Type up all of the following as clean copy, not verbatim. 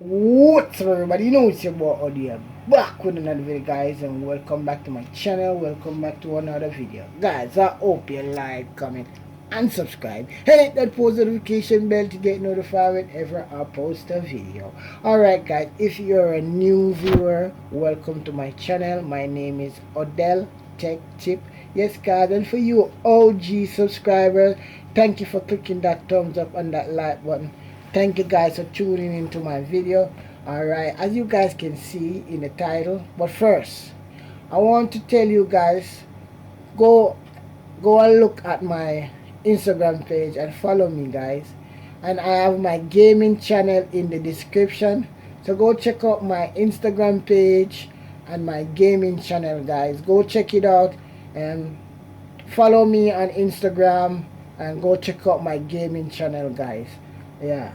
What's up everybody, you know it's your boy Odele back with another video guys, and welcome back to my channel, welcome back to another video guys. I hope you like, comment and subscribe and hit that post notification bell to get notified whenever I post a video. Alright guys, if you're a new viewer, welcome to my channel. My name is Odele Tech Tip. Yes guys, and for you OG subscribers, thank you for clicking that thumbs up and that like button. Thank you guys for tuning into my video. Alright, as you guys can see in the title, but first I want to tell you guys, go and look at my Instagram page and follow me guys. And I have my gaming channel in the description, so go check out my Instagram page and my gaming channel guys. Go check it out and follow me on Instagram, and go check out my gaming channel guys. Yeah,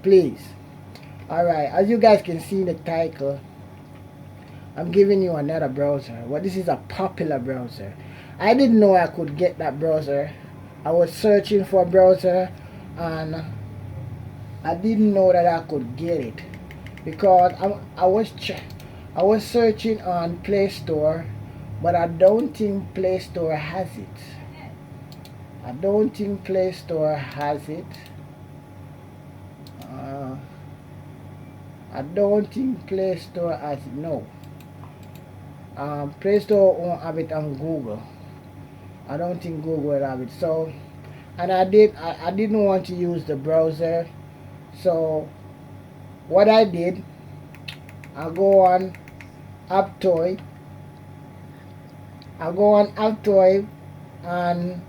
please. Alright, as you guys can see in the title, I'm giving you another browser. Well, this is a popular browser. I didn't know I could get that browser. I was searching for a browser and I didn't know that I could get it, because I was searching on Play Store, but I don't think Play Store has it. I don't think Play Store has it. I don't think Play Store has it. No. Play Store won't have it on Google. I don't think Google will have it. So, and I didn't want to use the browser. So, what I did, I go on AppToy. And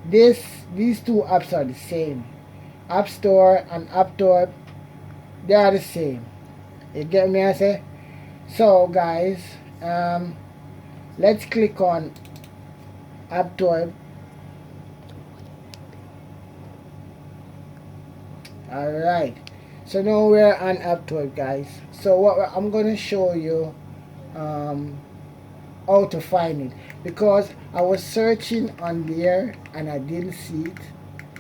these two apps are the same. App Store and AppToy, they are the same. You get me, I say? So guys, let's click on AppToy. Alright, so now we're on AppToy guys. So what I'm gonna show you how to find it, because I was searching on there and I didn't see it.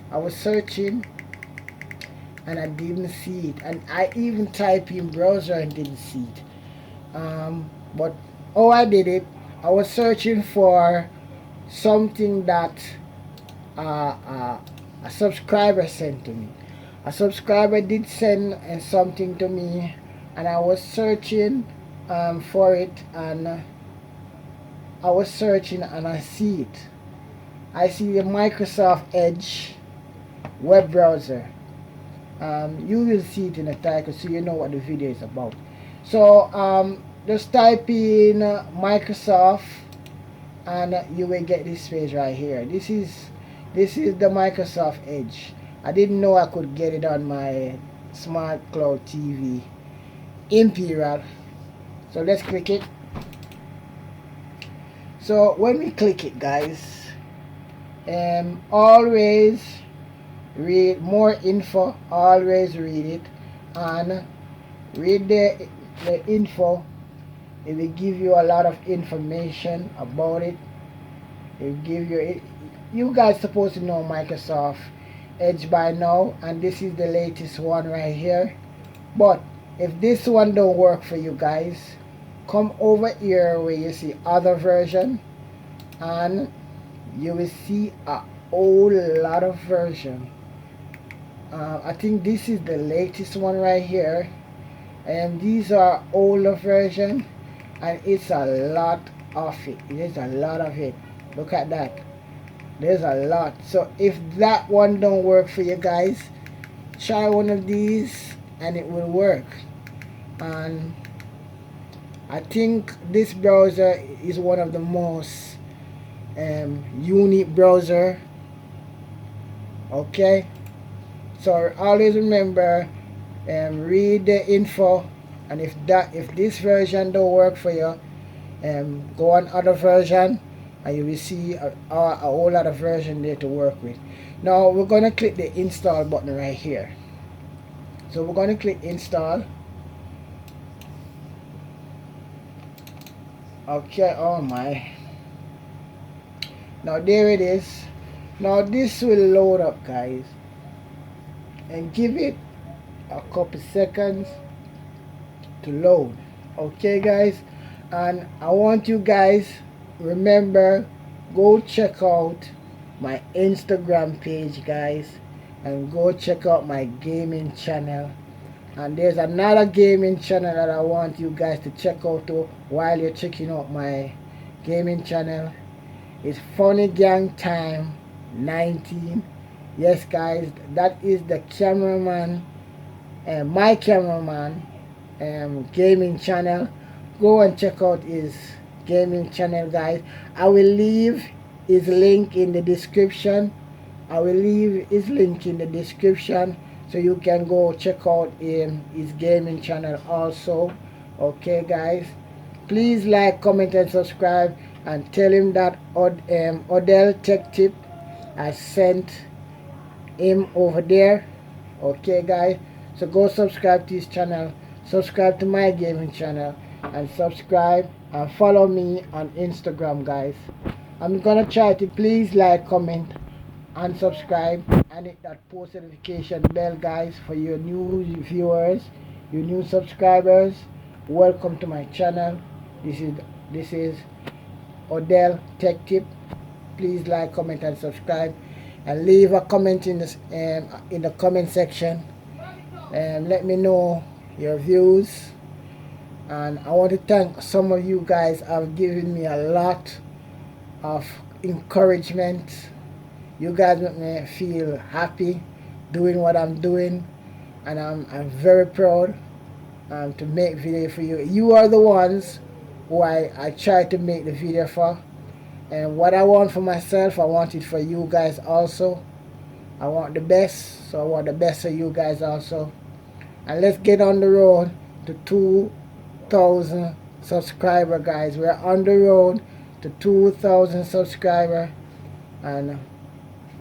I was searching and I didn't see it, and I even typed in browser and didn't see it. But oh, I did it. I was searching for something that a subscriber sent to me. A subscriber did send something to me, and I was searching for it, and I was searching and I see it. I see the Microsoft Edge web browser. You will see it in the title, so you know what the video is about. So just type in Microsoft and you will get this page right here. This is the Microsoft Edge. I didn't know I could get it on my smart cloud TV Imperial. So let's click it. So when we click it guys, always read more info. Always read it and read the info. It will give you a lot of information about it. It will give you you guys supposed to know Microsoft Edge by now, and this is the latest one right here. But if this one don't work for you guys, come over here where you see other version, and you will see a whole lot of version. I think this is the latest one right here, and these are older version, and it's a lot of it. There's a lot of it. Look at that. There's a lot. So if that one don't work for you guys, try one of these and it will work. And I think this browser is one of the most unique browser. Okay, so always remember, read the info, and if this version don't work for you, go on other version and you will see a whole lot of version there to work with. Now we're gonna click the install button right here. So we're gonna click install. Okay, oh my. Now there it is. Now this will load up guys, and give it a couple seconds. to load. Okay guys, and I want you guys, remember, go check out my Instagram page guys, and go check out my gaming channel. And there's another gaming channel that I want you guys to check out too while you're checking out my gaming channel. It's Funny Gang Time 19. Yes guys, that is the cameraman, my cameraman gaming channel. Go and check out his gaming channel guys. I will leave his link in the description. I will leave his link in the description so you can go check out his gaming channel also. Okay guys, please like, comment and subscribe, and tell him that Odele Tech Tip I sent him over there. Okay guys, so go subscribe to his channel, subscribe to my gaming channel, and subscribe and follow me on Instagram guys. I'm gonna try to please like, comment and subscribe, and hit that post notification bell guys for your new viewers, your new subscribers. Welcome to my channel. This is Odele Tech Tip. Please like, comment and subscribe, and leave a comment in the comment section, and let me know your views. And I want to thank some of you guys have given me a lot of encouragement. You guys make me feel happy doing what I'm doing, and I'm very proud to make video for you. You are the ones who I try to make the video for. And what I want for myself, I want it for you guys also. I want the best, so I want the best for you guys also. And let's get on the road to 2,000 subscriber guys. We're on the road to 2,000 subscriber, and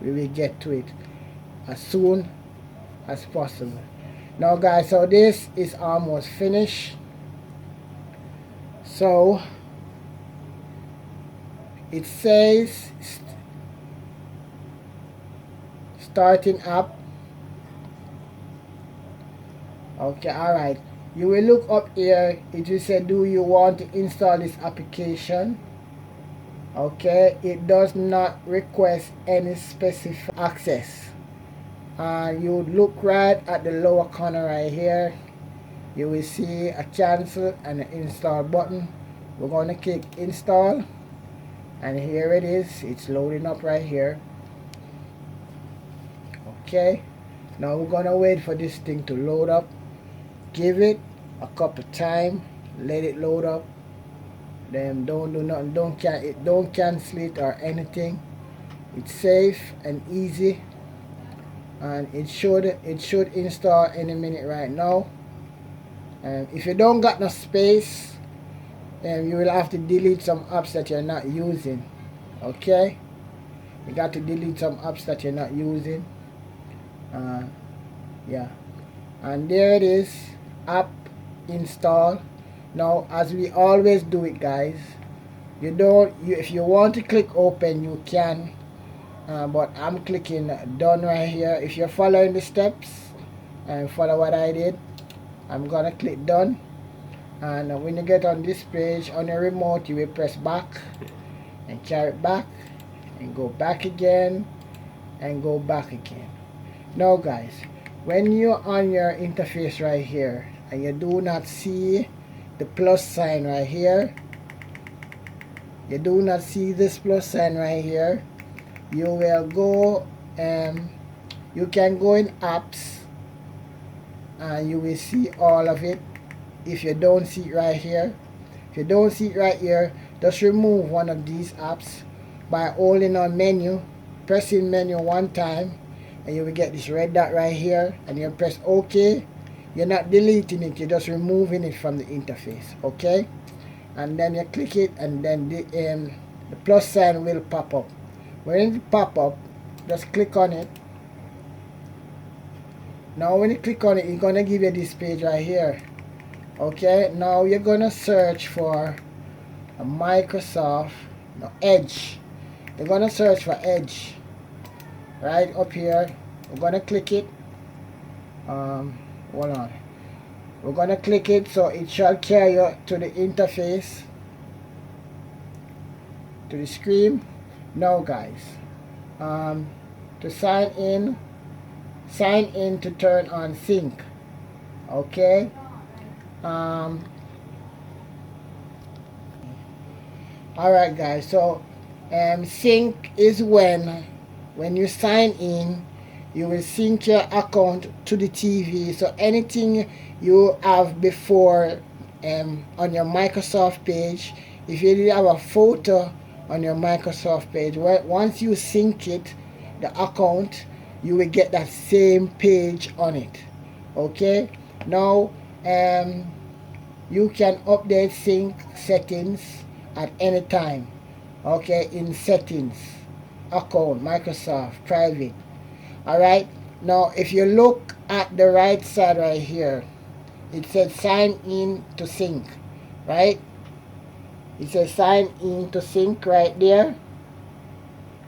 we will get to it as soon as possible. Now guys, so this is almost finished. So it says starting up. Okay, alright. You will look up here. It will say, do you want to install this application? Okay, it does not request any specific access. And you would look right at the lower corner right here. You will see a cancel and an install button. We're going to click install, and here it is. It's loading up right here. Okay, now we're going to wait for this thing to load up. Give it a couple time, let it load up. Then don't do nothing, don't cancel it or anything. It's safe and easy, and it should install any minute right now. And if you don't got no space, then you will have to delete some apps that you're not using. Okay, you got to delete some apps that you're not using. Yeah, and there it is, app install. Now, as we always do it guys, if you want to click open, you can, but I'm clicking done right here. If you're following the steps and follow what I did, I'm gonna click done. And when you get on this page on your remote, you will press back and carry it back and go back again and go back again. Now guys, when you're on your interface right here and you do not see the plus sign right here, you do not see this plus sign right here, you will go, you can go in apps and you will see all of it. If you don't see it right here, just remove one of these apps by holding on menu, pressing menu one time, and you will get this red dot right here, and you press OK. You're not deleting it, you're just removing it from the interface. Okay, and then you click it, and then the plus sign will pop up. When it pop up, just click on it. Now when you click on it, it's gonna give you this page right here. Okay, now you're gonna search for a Microsoft Edge. You're gonna search for Edge right up here. We're gonna click it. Hold on. We're gonna click it, so it shall carry you to the interface, to the screen. Now guys, to sign in to turn on sync. Okay. Alright guys, so sync is when you sign in, you will sync your account to the TV. So anything you have before on your Microsoft page, if you did have a photo on your Microsoft page, once you sync it, the account, you will get that same page on it. Okay. Now you can update sync settings at any time. Okay, in settings, account, Microsoft, private. Alright, now if you look at the right side right here, it says sign in to sync, right? It says sign in to sync right there.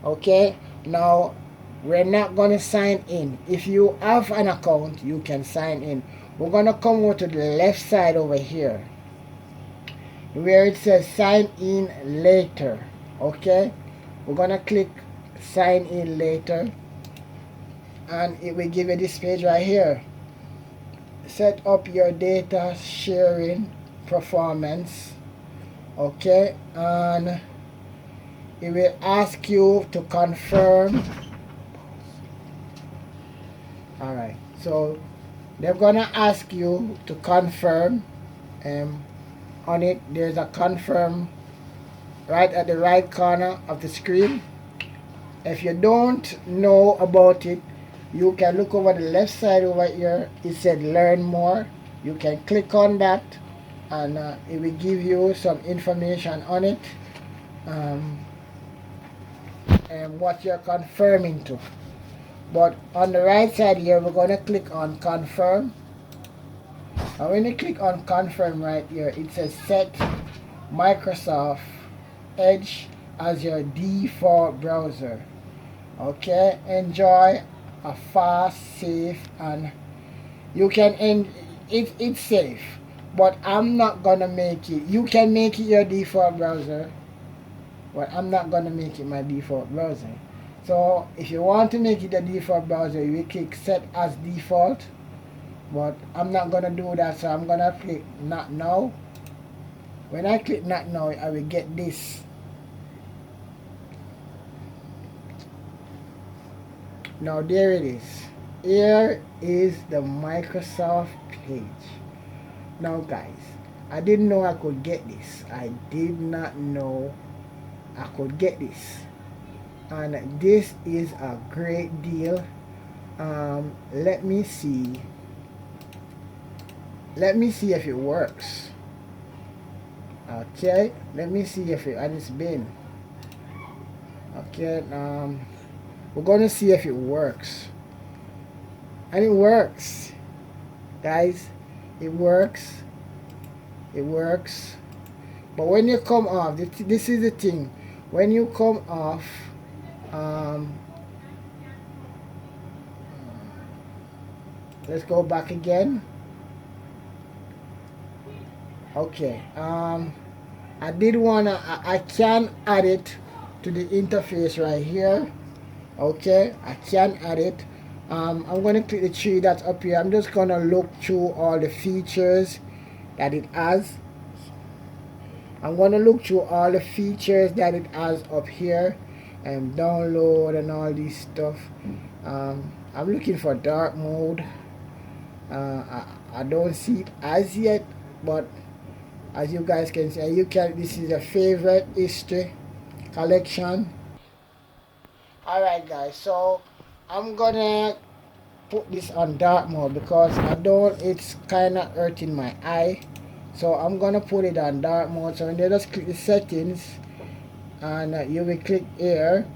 Okay, now we're not gonna sign in. If you have an account, you can sign in. We're gonna come over to the left side over here where it says sign in later. Okay, we're gonna click sign in later, and it will give you this page right here. Set up your data sharing performance. Okay, and it will ask you to confirm. Alright, so they're gonna ask you to confirm. On it, there's a confirm right at the right corner of the screen. If you don't know about it, you can look over the left side over here. It said learn more. You can click on that, and it will give you some information on it, and what you're confirming to. But on the right side here, we're going to click on confirm. And when you click on confirm right here, it says set Microsoft Edge as your default browser. Okay, enjoy a fast, safe, and you can it's safe, but I'm not gonna make it. You can make it your default browser, but I'm not gonna make it my default browser. So if you want to make it a default browser, you will click set as default, but I'm not gonna do that, so I'm gonna click not now. When I click not now, I will get this. Now there it is. Here is the Microsoft page. Now guys, I didn't know I could get this. I did not know I could get this. And this is a great deal. Let me see. Let me see if it works. Okay, let me see if it, and it's been. Okay, we're gonna see if it works. And it works. Guys, it works. It works. But when you come off, this is the thing. When you come off, let's go back again. Okay, I did wanna, I can add it to the interface right here. Okay, I can add it. I'm gonna click the tree that's up here. I'm just gonna look through all the features that it has. I'm gonna look through all the features that it has up here, and download and all this stuff. I'm looking for dark mode. I don't see it as yet, but as you guys can see, this is a favorite history collection. Alright guys, so I'm gonna put this on dark mode because it's kinda hurting my eye. So I'm gonna put it on dark mode. So when you just click the settings, and you will click here.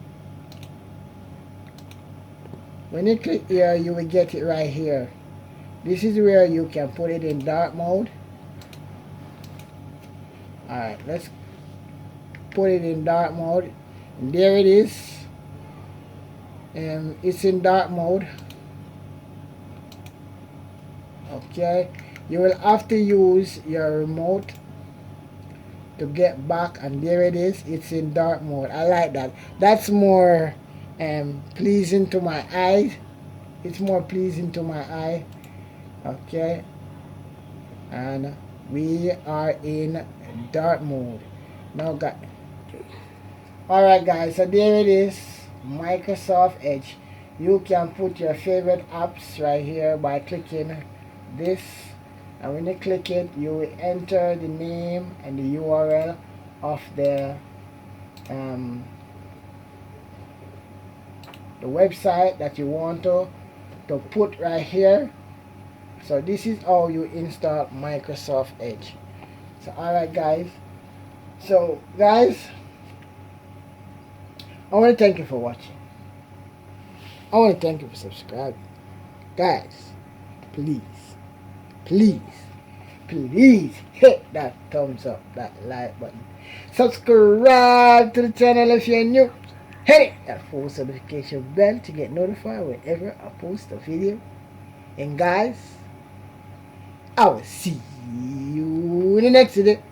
When you click here, you will get it right here. This is where you can put it in dark mode. Alright, let's put it in dark mode. And there it is. It's in dark mode. Okay, you will have to use your remote to get back, and there it is. It's in dark mode. I like that. That's more pleasing to my eyes. It's more pleasing to my eye. Okay, and we are in dark mode now, guys. Alright guys, so there it is, Microsoft Edge. You can put your favorite apps right here by clicking this, and when you click it, you will enter the name and the URL of the website that you want to put right here. So this is how you install Microsoft Edge. So alright guys, so guys, I want to thank you for watching. I want to thank you for subscribing. Guys, please, please, please hit that thumbs up, that like button. Subscribe to the channel if you're new. Hit that post notification bell to get notified whenever I post a video. And guys, I will see you in the next video.